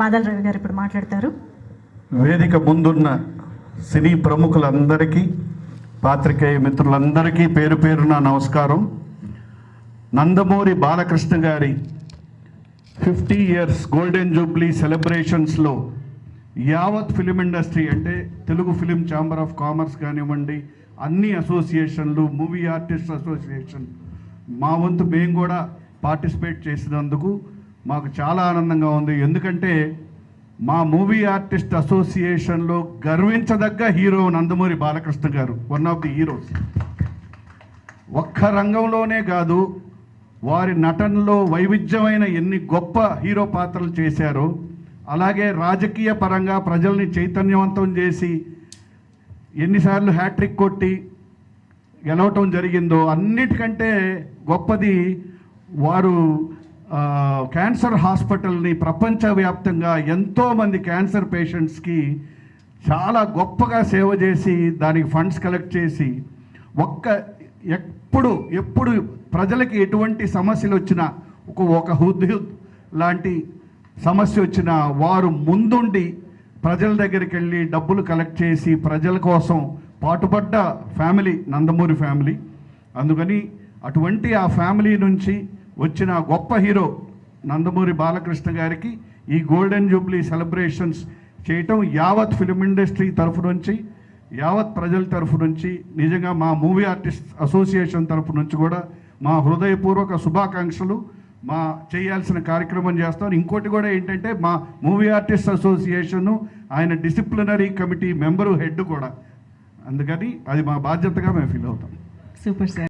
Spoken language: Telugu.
మాదల్ రవి గారు ఇప్పుడు మాట్లాడతారు. వేదిక ముందున్న సినీ ప్రముఖులందరికీ, పాత్రికేయ మిత్రులందరికీ పేరు పేరున నమస్కారం. నందమూరి బాలకృష్ణ గారి 50 ఇయర్స్ గోల్డెన్ జూబ్లీ సెలబ్రేషన్స్లో యావత్ ఫిలిం ఇండస్ట్రీ అంటే Telugu film chamber of commerce కానివ్వండి, అన్ని అసోసియేషన్లు, మూవీ ఆర్టిస్ట్ అసోసియేషన్, మా వంతు మేము కూడా పార్టిసిపేట్ చేసినందుకు మాకు చాలా ఆనందంగా ఉంది. ఎందుకంటే మా మూవీ ఆర్టిస్ట్ అసోసియేషన్లో గర్వించదగ్గ హీరో నందమూరి బాలకృష్ణ గారు, వన్ ఆఫ్ ది హీరోస్. ఒక్క రంగంలోనే కాదు, వారి నటనలో వైవిధ్యమైన ఎన్ని గొప్ప హీరో పాత్రలు చేశారో, అలాగే రాజకీయ పరంగా ప్రజల్ని చైతన్యవంతం చేసి ఎన్నిసార్లు హ్యాట్రిక్ కొట్టి గెలవటం జరిగిందో, అన్నిటికంటే గొప్పది వారు క్యాన్సర్ హాస్పిటల్ని ప్రపంచవ్యాప్తంగా ఎంతోమంది క్యాన్సర్ పేషెంట్స్కి చాలా గొప్పగా సేవ చేసి దానికి ఫండ్స్ కలెక్ట్ చేసి ఎప్పుడు ప్రజలకి ఎటువంటి సమస్యలు వచ్చినా, ఒక హుద్హుద్ లాంటి సమస్య వచ్చినా వారు ముందుండి ప్రజల దగ్గరికి వెళ్ళి డబ్బులు కలెక్ట్ చేసి ప్రజల కోసం పాటుపడ్డ ఫ్యామిలీ నందమూరి ఫ్యామిలీ. అందుకని అటువంటి ఆ ఫ్యామిలీ నుంచి వచ్చిన గొప్ప హీరో నందమూరి బాలకృష్ణ గారికి ఈ గోల్డెన్ జూబ్లీ సెలబ్రేషన్స్ చేయటం యావత్ ఫిలిం ఇండస్ట్రీ తరఫు నుంచి, యావత్ ప్రజల తరఫు నుంచి, నిజంగా మా మూవీ ఆర్టిస్ట్ అసోసియేషన్ తరఫు నుంచి కూడా మా హృదయపూర్వక శుభాకాంక్షలు. మా చేయాల్సిన కార్యక్రమం చేస్తాం. ఇంకోటి కూడా ఏంటంటే, మా మూవీ ఆర్టిస్ట్ అసోసియేషను ఆయన డిసిప్లినరీ కమిటీ మెంబరు, హెడ్ కూడా. అందుకని అది మా బాధ్యతగా మేము ఫీల్ అవుతాం. Super sir.